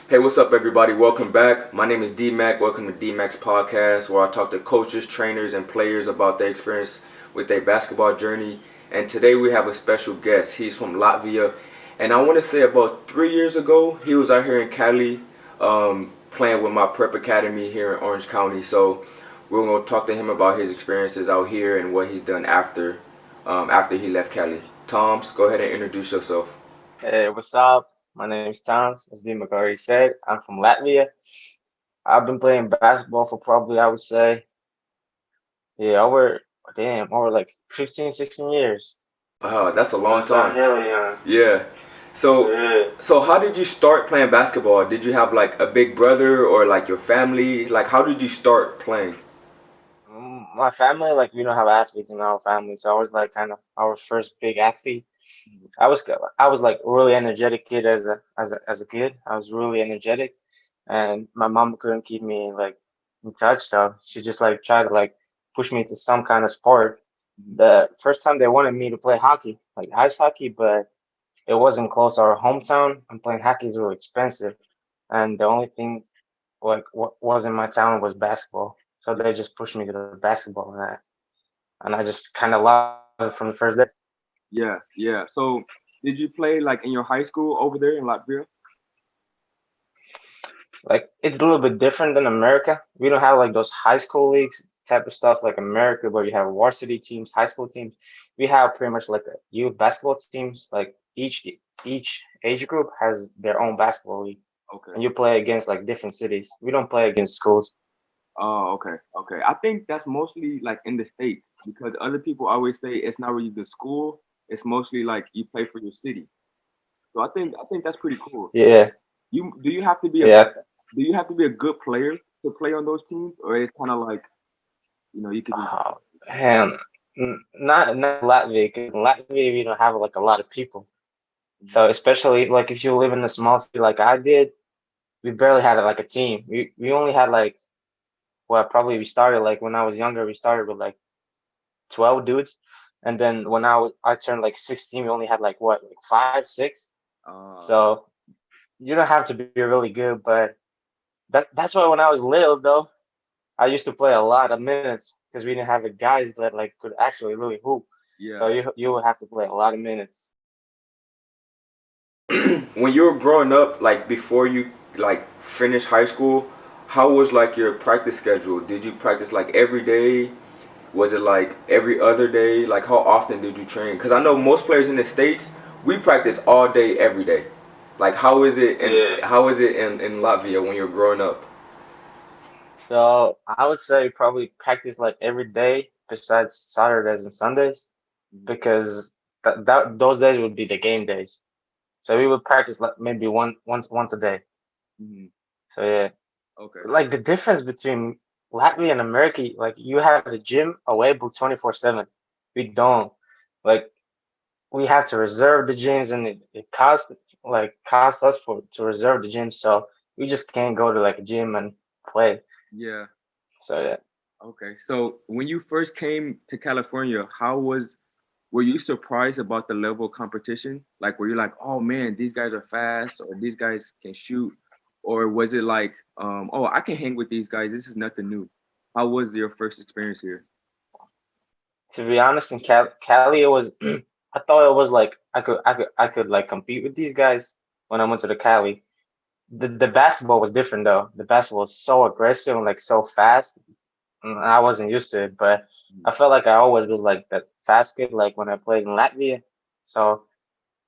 Hey, what's up, everybody? Welcome back. My name is Dmack. Welcome to Dmack's podcast, where I talk to coaches, trainers, and players about their experience with their basketball journey. And today we have a special guest. He's from Latvia, and I want to say about 3 years ago, he was out here in Cali, playing with my prep academy here in Orange County. So we're gonna talk to him about his experiences out here and what he's done after he left Cali. Toms, go ahead and introduce yourself. Hey, what's up? My name's Tom. As Dmack already said, I'm from Latvia. I've been playing basketball for probably, I would say, yeah, over like 15, 16 years. That's a long That's not time. hell, yeah. Yeah. So, So, yeah. so how did you start playing basketball? Did you have like a big brother or like your family? Like, how did you start playing? My family, like, we don't have athletes in our family, so I was like kind of our first big athlete. I was like really energetic kid as a kid. I was really energetic, and my mom couldn't keep me like in touch, so she just like tried to like push me to some kind of sport. The first time they wanted me to play hockey, like ice hockey, but it wasn't close to our hometown, and playing hockey is really expensive. And the only thing like what was in my town was basketball, so they just pushed me to the basketball, and I just kind of loved it from the first day. Yeah, yeah. So, did you play like in your high school over there in Latvia? Like it's a little bit different than America. We don't have like those high school leagues type of stuff like America, where you have varsity teams, high school teams. We have pretty much like a youth basketball teams. Like each age group has their own basketball league, Okay. and you play against like different cities. We don't play against schools. Oh, okay, okay. I think that's mostly like in the States because other people always say it's not really the school. It's mostly like you play for your city. So I think that's pretty cool. Yeah, You do you have to be a yeah. do you have to be a good player to play on those teams, or it's kind of like you could just Oh, man, not Latvia, because in Latvia we don't have like a lot of people. So especially like if you live in a small city like I did, we barely had like a team. We only had like well, probably we started like when I was younger, we started with like 12 dudes. And then when I turned like 16, we only had like what, like five, six. uh So you don't have to be really good, but that's why when I was little though, I used to play a lot of minutes because we didn't have the guys that like could actually really hoop. So yeah. you would have to play a lot of minutes. When you were growing up, like before you like finished high school, how was like your practice schedule? Did you practice like every day? Was it like every other day? Like how often did you train? Because I know most players in the States, we practice all day, every day. Like Yeah. how is it in Latvia when you're growing up? So I would say probably practice like every day besides Saturdays and Sundays because those days would be the game days. So we would practice like maybe once a day. Mm-hmm. So yeah, Okay. like the difference between Latvia and America, like you have the gym available 24/7. We don't. Like we have to reserve the gyms, and it cost us for to reserve the gym. So we just can't go to like a gym and play. Yeah. So yeah. Okay. So when you first came to California, were you surprised about the level of competition? Like, were you like, oh man, these guys are fast or these guys can shoot? Or was it like, oh, I can hang with these guys. This is nothing new. How was your first experience here? To be honest, in Cali, it was I thought it was like I could like compete with these guys when I went to the Cali. The basketball was different though. The basketball was so aggressive and like so fast. I wasn't used to it, but I felt like I always was like that fast kid, like when I played in Latvia. So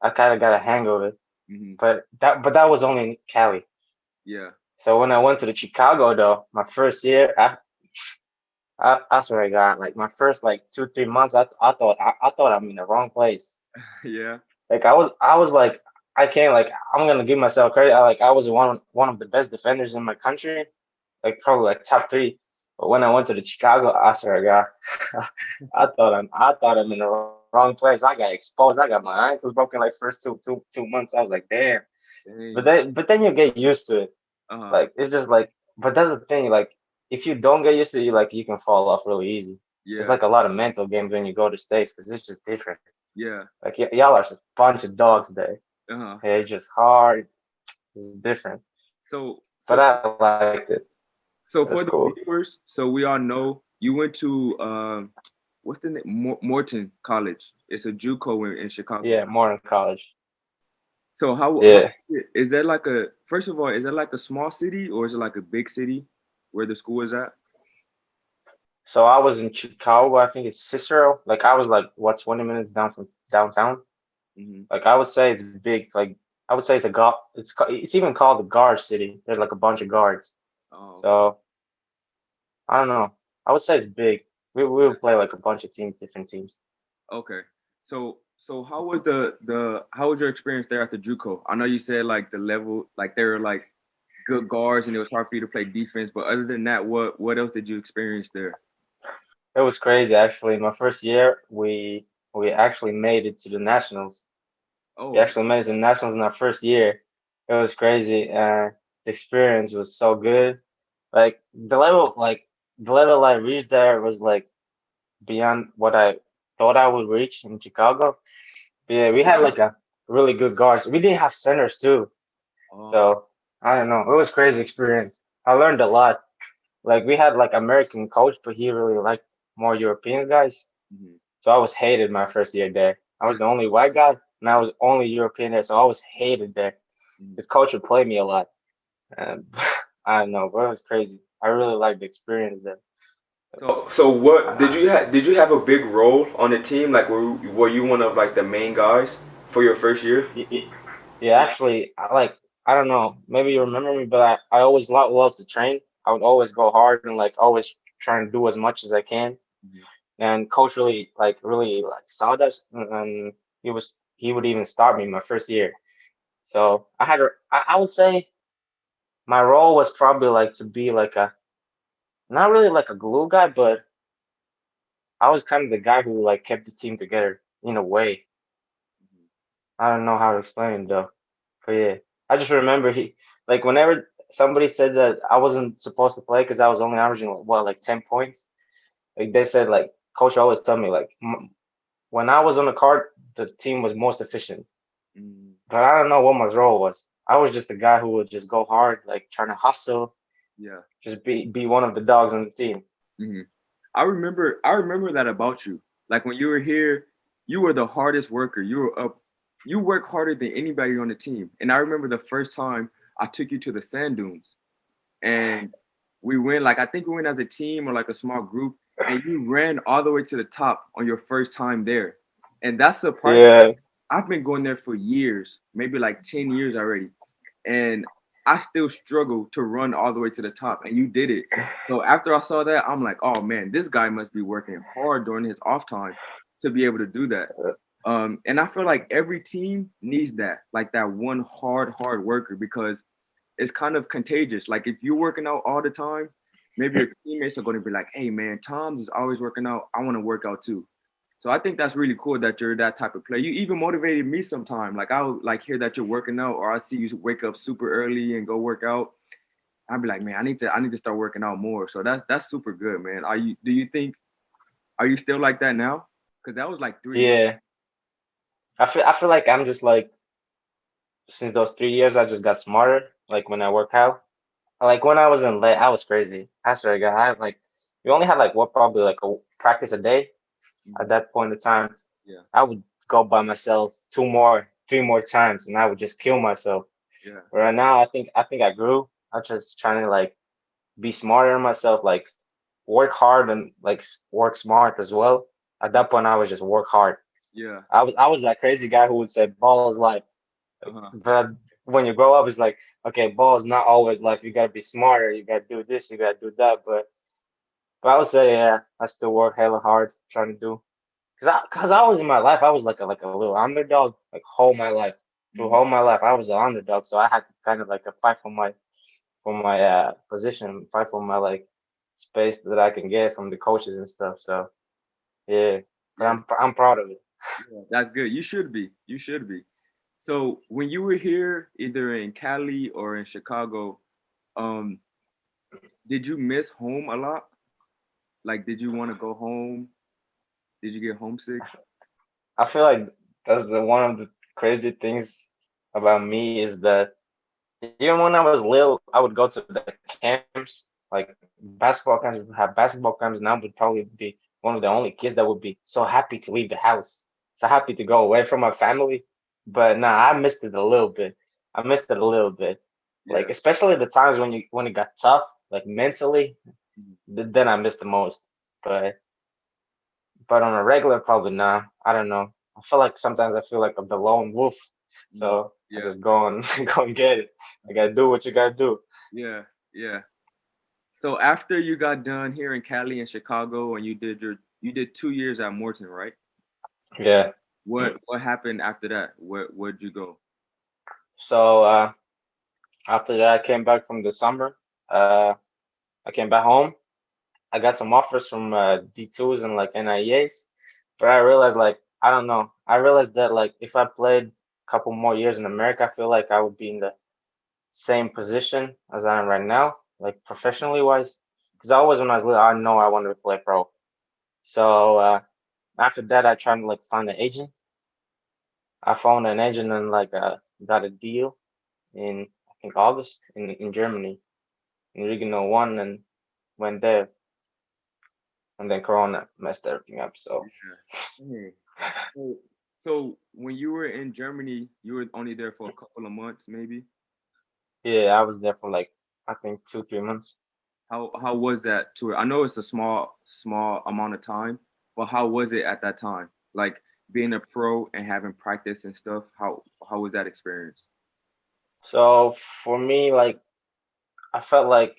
I kind of got a hang of it. Mm-hmm. But that was only in Cali. Yeah. So when I went to the Chicago though, my first year, I swear to God, like my first like 2 3 months, I thought I'm in the wrong place. Yeah. Like I was like I can't like I'm gonna give myself credit. I was one of the best defenders in my country, like probably like top three. But when I went to the Chicago, I swear to God, I thought I'm in the wrong place. I got exposed. I got my ankles broken like first two months. I was like, damn. But Dang. then you get used to it. Uh-huh. Like it's just like, but that's the thing. Like if you don't get used to it, like you can fall off really easy. It's Yeah. like a lot of mental games when you go to states because it's just different. Yeah. Like y'all are a bunch of dogs there. Uh-huh. Hey, just hard. It's different. So but so I liked it. so It was for the cool. viewers, so we all know you went to what's the name? Morton College. It's a JUCO in Chicago. Yeah, more in college. So how Yeah. is that like a first of all, is that like a small city or is it like a big city where the school is at? So I was in Chicago. I think it's Cicero. Like I was like what 20 minutes down from downtown. Hmm. Like I would say it's big. Like I would say it's a guard. It's even called the guard city. There's like a bunch of guards. Oh, okay. So I don't know. I would say it's big. We would play like a bunch of teams, different teams. Okay. So how was the how was your experience there at the JUCO? I know you said like the level, like they were like good guards and it was hard for you to play defense, but other than that, what else did you experience there? It was crazy actually. My first year, we actually made it to the nationals. We Oh, actually made it to the nationals in our first year. It was crazy. The experience was so good. Like the level I reached there was like beyond what I thought I would reach in Chicago. But yeah, we had like a really good guards. We didn't have centers too. oh, So I don't know. It was crazy experience. I learned a lot. Like we had like American coach, but he really liked more European guys. mhm, So I was hated my first year there. I was the only white guy, and I was only European there, so I was hated there. mhm. His coach would play me a lot, and I don't know, bro, it was crazy. I really liked the experience there. So what Uh, did you have a big role on the team? Like were you one of like the main guys for your first year? y- y- yeah, actually, I don't know, maybe you remember me, but I always loved to train. I would always go hard and like always try and do as much as I can. Mhm. And coach really like saw us, and he would even start me my first year. So I would say my role was probably like to be like a not really like a glue guy, but I was kind of the guy who like kept the team together in a way. I don't know how to explain it though. But yeah, I just remember he like whenever somebody said that I wasn't supposed to play because I was only averaging what like 10 points. Like they said, like coach always told me like when I was on the court, the team was most efficient. Mhm. But I don't know what my role was. I was just the guy who would just go hard, like trying to hustle, Yeah. just be one of the dogs on the team. Mhm. I remember that about you. Like when you were here, you were the hardest worker. You were up you work harder than anybody on the team. And I remember the first time I took you to the sand dunes and we went like I think we went as a team or like a small group and you ran all the way to the top on your first time there. And that's surprising. Yeah, I've been going there for years, maybe like 10 years already. And I still struggle to run all the way to the top. And you did it. So after I saw that, I'm like, oh man, this guy must be working hard during his off time to be able to do that. And I feel like every team needs that, like that one hard worker, because it's kind of contagious. Like if you're working out all the time, maybe your teammates are going to be like, hey man, Tom's is always working out. I want to work out too. So I think that's really cool that you're that type of player. You even motivated me sometime. Like I would like hear that you're working out, or I see you wake up super early and go work out. I'd be like, man, I need to start working out more. So that's super good, man. Are you do you think are you still like that now? Because that was like 3 years. yeah. I feel like I'm just like since those 3 years I just got smarter. Like when I work out, like when I was in late, I was crazy. I swear to God, I had like we only had like what probably like a practice a day at Mhm. that point in time. Yeah, I would go by myself two more, three more times, and I would just kill myself. yeah, But right now, I think I grew. I'm just trying to like be smarter on myself, like work hard and like work smart as well. At that point, I was just work hard. yeah. I was that crazy guy who would say ball is life. Like, Uh-huh. but when you grow up, it's like okay, ball is not always life. You gotta be smarter. You gotta do this. You gotta do that. But I would say yeah, I still work hella hard trying to do. Cause I was in my life, I was like a little underdog, like whole my life. Through Mhm. whole my life, I was an underdog, so I had to kind of like fight for my position, fight for my like space that I can get from the coaches and stuff. So yeah, but Yeah, I'm proud of it. yeah. That's good. You should be. You should be. So when you were here, either in Cali or in Chicago, um, did you miss home a lot? Like, did you want to go home? Did you get homesick? I feel like that's the one of the crazy things about me is that even when I was little, I would go to the camps, like basketball camps. We have basketball camps, and I would probably be one of the only kids that would be so happy to leave the house, so happy to go away from my family. But nah, I missed it a little bit. I missed it a little bit, like Yeah. especially the times when it got tough, like mentally. Mhm. Then I missed the most. But but on a regular, probably nah. I don't know. I feel like sometimes I feel like I'm the lone wolf, Mhm. so I Yeah. just go and go and get it. I gotta do what you gotta do. Yeah. Yeah. So after you got done here in Cali and Chicago, and you did 2 years at Morton, right? Yeah. What happened after that? Where'd you go? So after that, I came back from the summer. Uh, I came back home. I got some offers from D2s and like NIEAs, but I realized like I don't know. I realized that like if I played a couple more years in America, I feel like I would be in the same position as I am right now, like professionally wise. Because I always when I was little, I know I wanted to play pro. So after that, I tried to like find an agent. I found an agent and like got a deal in I think August in Germany in Regional One and went there, and then Corona messed everything up. So Yeah. Hey. So, so when you were in Germany, you were only there for a couple of months, maybe. yeah, I was there for like I think 2 3 months. How was that tour? I know it's a small amount of time, but how was it at that time? Like being a pro and having practice and stuff. How was that experience? So for me, like I felt like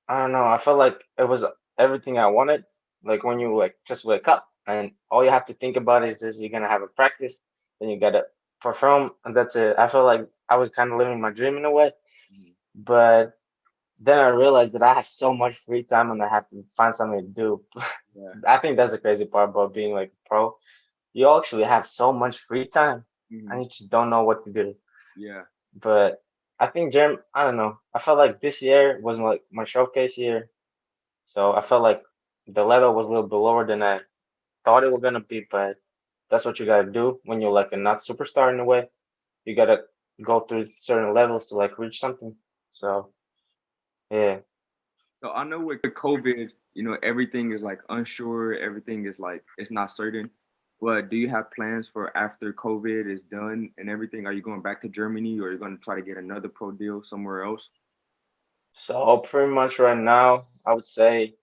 I don't know, I felt like it was everything I wanted. Like when you like just wake up and all you have to think about is this: you're gonna have a practice, then you gotta perform, and that's it. I felt like I was kind of living my dream in a way, Mhm. but then I realized that I have so much free time and I have to find something to do. Yeah. I think that's the crazy part about being like a pro. You actually have so much free time and Hmm. you just don't know what to do. Yeah. But I think Germ, I don't know. I felt like this year was like my showcase year. So I felt like the level was a little bit lower than I thought it was gonna be, but that's what you gotta do when you're like a not superstar in a way. You gotta go through certain levels to like reach something. So yeah. So I know with COVID, everything is like unsure, everything is like it's not certain. But do you have plans for after COVID is done and everything? Are you going back to Germany or are you going to try to get another pro deal somewhere else? So pretty much right now, I would say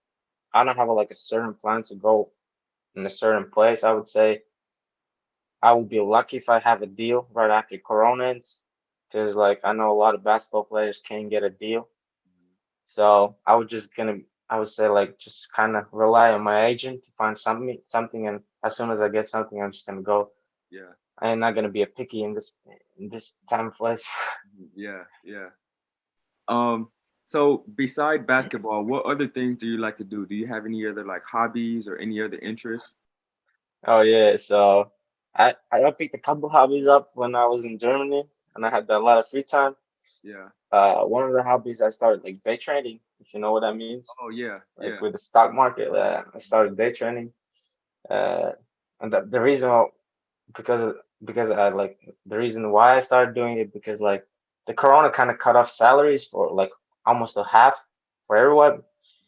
I don't have like a certain plan to go in a certain place. I would say I would be lucky if I have a deal right after Corona ends, because like I know a lot of basketball players can't get a deal. So I would say like just kind of rely on my agent to find something, and as soon as I get something, I'm just gonna go. Yeah. I am not gonna be a picky in this time and place. Yeah. Yeah. Um, so beside basketball, what other things do you like to do? Do you have any other like hobbies or any other interests? Oh yeah, so I picked a couple hobbies up when I was in Germany, and I had a lot of free time. Yeah. One of the hobbies I started like day trading, if you know what that means, Oh yeah, like yeah. with the stock market. I started day trading, uh, and the reason because because I like the reason why I started doing it because like the Corona kind of cut off salaries for like almost a half for everyone.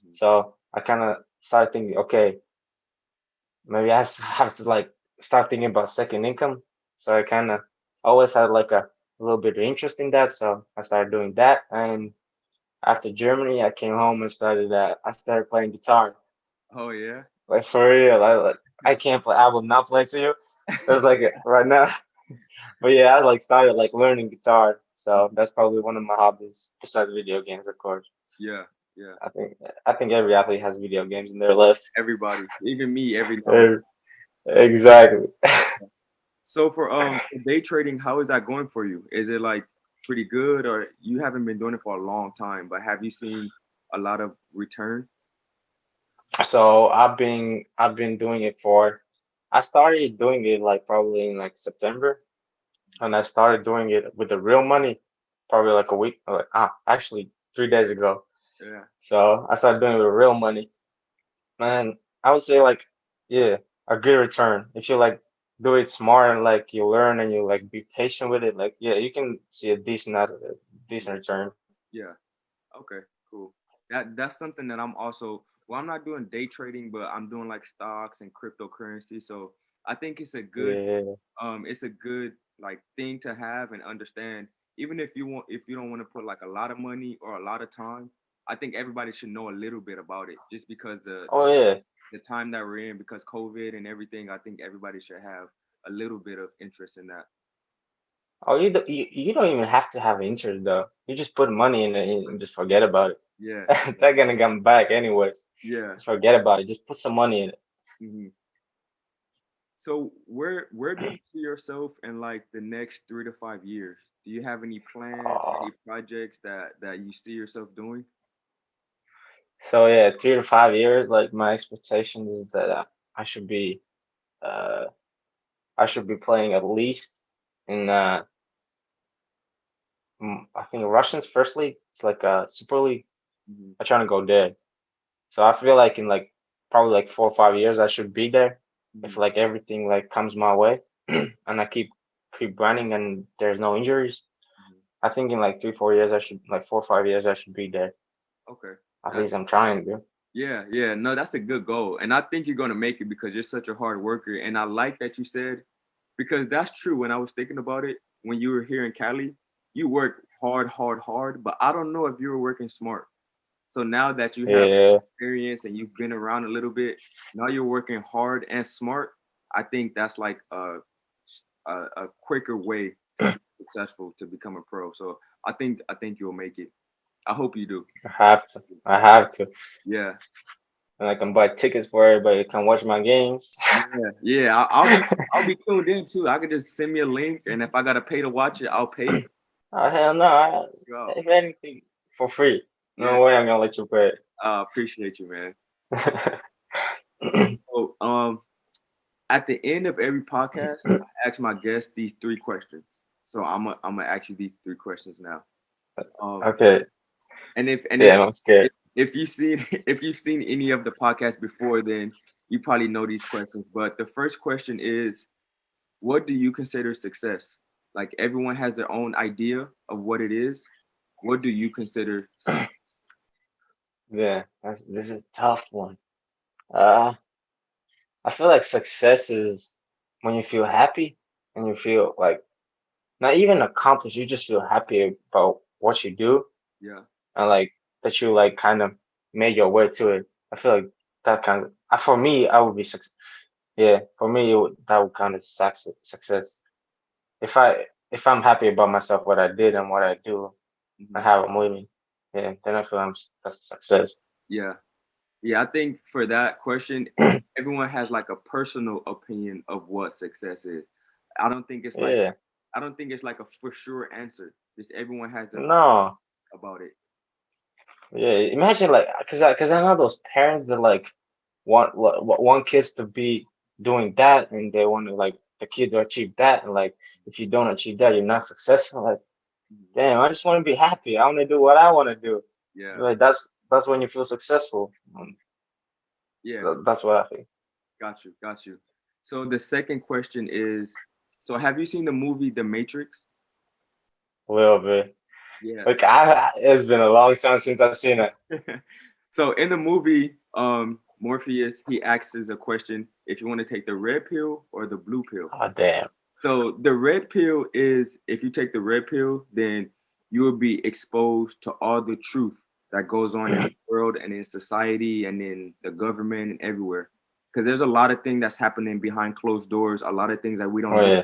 Mhm. So I kind of started thinking, okay, maybe have to like start thinking about second income. So I kind of always had like a little bit of interest in that. So I started doing that. And after Germany, I came home and I started playing guitar. Oh yeah. Like for real, I can't play. I will not play to you. That's like right now. But yeah, I like started like learning guitar. So that's probably one of my hobbies besides video games, of course. Yeah, yeah. I think I think every athlete has video games in their life. Everybody, even me, every now and Uh, Exactly. then. So for day trading, how is that going for you? Is it like pretty good, or you haven't been doing it for a long time, but have you seen a lot of return? So I've been doing it for I started doing it like probably in like September, and I started doing it with the real money probably like a week like actually 3 days ago. Yeah, So I started doing it with real money. Man, I would say like yeah, a good return. If you like do it smart and like you learn and you like be patient with it, like yeah, you can see a decent out of it. decent return. Yeah. Okay. Cool. That's something that I'm also. Well, I'm not doing day trading, but I'm doing like stocks and cryptocurrency. So I think Yeah. it's a good like thing to have and understand. Even if you don't want to put like a lot of money or a lot of time, I think everybody should know a little bit about it. Just because Oh yeah. the time that we're in, because COVID and everything, I think everybody should have a little bit of interest in that. Oh, you don't even have to have interest though. You just put money in it and just forget about it. Yeah. They're gonna come back anyways. Yeah. Just forget about it. Just put some money in it. Hmm. So where do you see yourself in like the next 3 to 5 years? Do you have any plans, Oh. any projects that you see yourself doing? So yeah, 3 to 5 years. Like my expectation is that I should be uh I should be playing at least in I think Russians first league. It's like a Super League. Hmm. I'm trying to go there. So I feel like in like probably like 4 or 5 years I should be there if Hmm. like everything like comes my way and I keep running and there's no injuries. Hmm. I think in like 3 4 years I should like 4 or 5 years I should be there. Okay. At That least I'm trying to. Yeah, yeah. No, that's a good goal. And I think you're gonna make it because you're such a hard worker. And I like that you said because that's true. When I was thinking about it, when you were here in Cali, you work hard, hard, hard, but I don't know if you were working smart. So now that you have Yeah, experience and you've been around a little bit, now you're working hard and smart. I think that's like a quicker way to be successful to become a pro. So I think you'll make it. I hope you do. I have to. I have to. Yeah, And I can buy tickets for everybody to come watch my games. yeah, yeah. I'll be tuned in too. I could just send me a link, and if I gotta pay to watch it, I'll pay. Oh hell no! Go. If anything, for free. Yeah, No way I'm gonna let you pay. I appreciate you, man. So, at the end of every podcast, I ask my guests these 3 questions. So I'm gonna ask you these 3 questions now. Um, Okay. and Yeah, I'm scared. if you've seen if you've seen any of the podcasts before, then you probably know these questions. But the first question is, what do you consider success? Like everyone has their own idea of what it is. What do you consider success? Yeah, this is a tough one. Uh, I feel like success is when you feel happy and you feel like not even accomplished, you just feel happy about what you do Yeah, and like that you like kind of made your way to it. I feel like that kind of for me, I would be yeah, for me that would kind of success. If if I'm happy about myself, what I did and what I do and hmm, how I'm living, yeah, then I feel that's success. yeah, yeah. I think for that question, everyone has like a personal opinion of what success is. I don't think it's like Yeah, I don't think it's like a for sure answer. Just everyone has their no, about it. yeah. Imagine like, cause I know those parents that like want kids to be doing that, and they want to like the kid to achieve that, and like if you don't achieve that, you're not successful. Like, Mhm. damn, I just want to be happy. I want to do what I want to do. Yeah, Like that's when you feel successful. yeah. That's what I think. Got you, got you. So the second question is, so have you seen the movie The Matrix? A little bit. Yeah. Like it's been a long time since I've seen it. So in the movie, Morpheus, he asks a question if you want to take the red pill or the blue pill. Oh damn. So the red pill is if you take the red pill, then you will be exposed to all the truth that goes on in the world and in society and in the government and everywhere. Because there's a lot of things that's happening behind closed doors, a lot of things that we don't Oh know. yeah,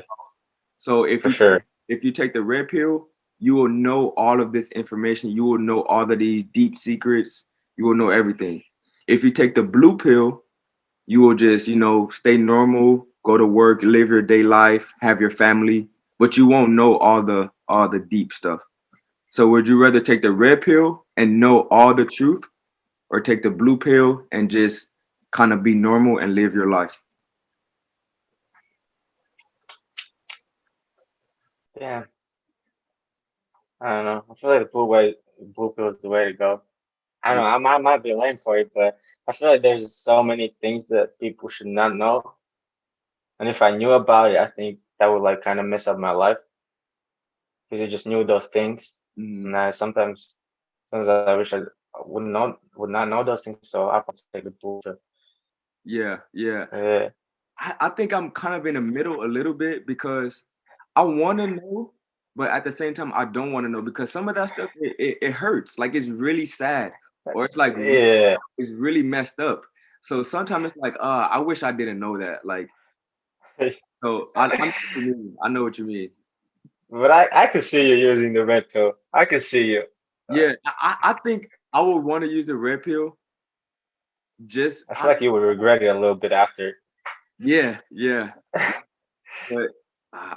So for sure. if you take the red pill, you will know all of this information. You will know all of these deep secrets. You will know everything. If you take the blue pill, you will just, stay normal, go to work, live your day life, have your family, but you won't know all the deep stuff. So would you rather take the red pill and know all the truth or take the blue pill and just kind of be normal and live your life? Damn. I don't know. I feel like the blue pill is the way to go. I don't Yeah. know. I might be lame for it, but I feel like there's so many things that people should not know. And if I knew about it, I think that would like kind of mess up my life because I just knew those things. Mm-hmm. And sometimes I wish I would not know those things, so I probably take the blue pill. Yeah, yeah. So yeah. I think I'm kind of in the middle a little bit because I want to know, but at the same time, I don't want to know because some of that stuff it hurts. Like it's really sad, or it's like Yeah. it's really messed up. So sometimes it's like, I wish I didn't know that. Like, so I know what you mean. I know what you mean. But I could see you using the red pill. I could see you. Uh, Yeah, I think I would want to use a red pill. Just I feel like you would regret it a little bit after. yeah, yeah. But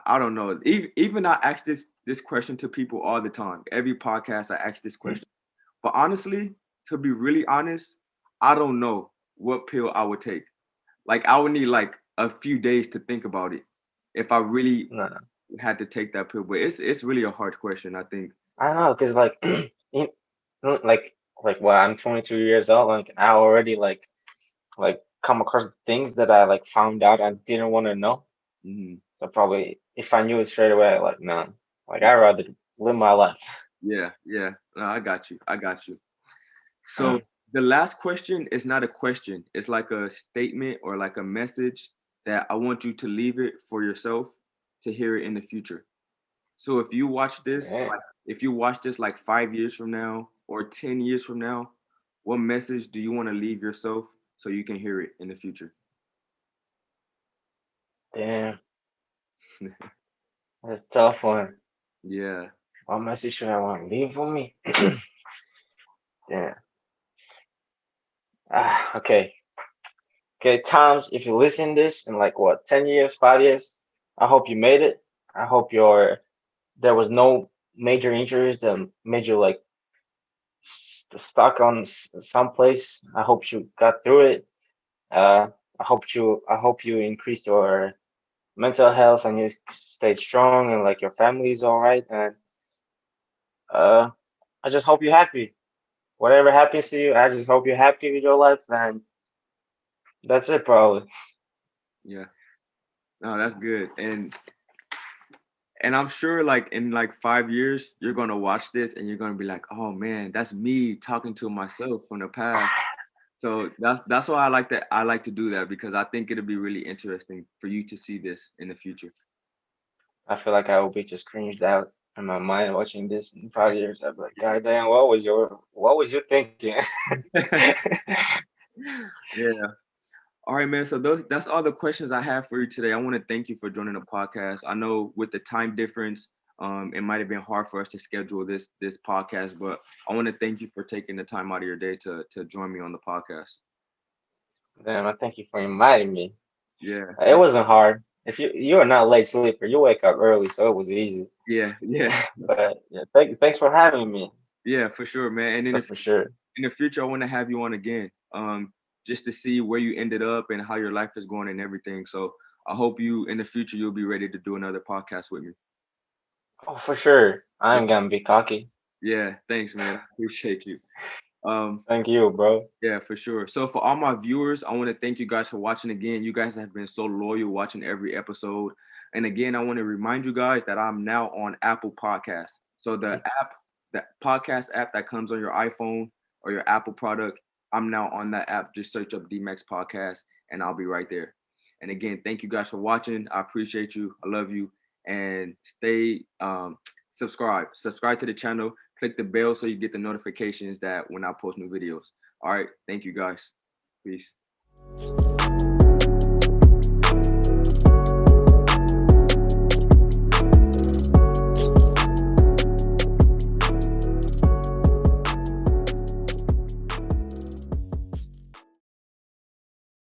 I don't know. Even I ask this question to people all the time. Every podcast I ask this question. But honestly, to be really honest, I don't know what pill I would take. Like I would need like a few days to think about it if I really No, no. had to take that pill. But it's really a hard question, I think. I don't know, cause like, you like, well, I'm 22 years old, like I already like come across things that I like found out I didn't want to know. Mhm. So probably if I knew it straight away, like no, like I'd rather live my life. Yeah, yeah. No, I got you. I got you. So Mm. the last question is not a question. It's like a statement or like a message that I want you to leave it for yourself to hear it in the future. So Yeah. if you watch this like 5 years from now or 10 years from now, what message do you want to leave yourself so you can hear it in the future? Damn, that's a tough one. Yeah. What message should I want to leave for me? Damn. Okay. Okay, Toms, if you listen this in like what, 10 years, 5 years, I hope you made it. I hope there was no major injuries that made you like stuck on someplace. I hope you got through it. Uh, I hope you increased your mental health and you stayed strong and like your family is all right. And uh, I just hope you're happy. Whatever happens to you, I just hope you're happy with your life. And that's it, probably. Yeah. No, that's good. And I'm sure like in like 5 years, you're gonna watch this and you're gonna be like, oh man, that's me talking to myself from the past. So that's why I like to do that because I think it'll be really interesting for you to see this in the future. I feel like I will be just cringed out in my mind watching this in 5 years. I'll be like, God damn, what was you thinking? Yeah. All right, man. So that's all the questions I have for you today. I want to thank you for joining the podcast. I know with the time difference, it might have been hard for us to schedule this podcast, but I want to thank you for taking the time out of your day to join me on the podcast. Damn, I thank you for inviting me. Yeah, It wasn't hard. If you are not a late sleeper, you wake up early, so it was easy. yeah, yeah, But yeah, thanks for having me. yeah, for sure, man. And That's for sure. in the future, I want to have you on again, just to see where you ended up and how your life is going and everything. So I hope you in the future you'll be ready to do another podcast with me. Oh, for sure. I'm gonna be cocky. Yeah, thanks, man. I appreciate you. Um, Thank you, bro. yeah, for sure. So for all my viewers, I want to thank you guys for watching again. You guys have been so loyal watching every episode. And again, I want to remind you guys that I'm now on Apple Podcasts. So the podcast app that comes on your iPhone or your Apple product, I'm now on that app. Just search up DMAX Podcast and I'll be right there. And again, thank you guys for watching. I appreciate you. I love you. And stay subscribe to the channel. Click the bell so you get the notifications that when I post new videos. All right. Thank you guys. Peace.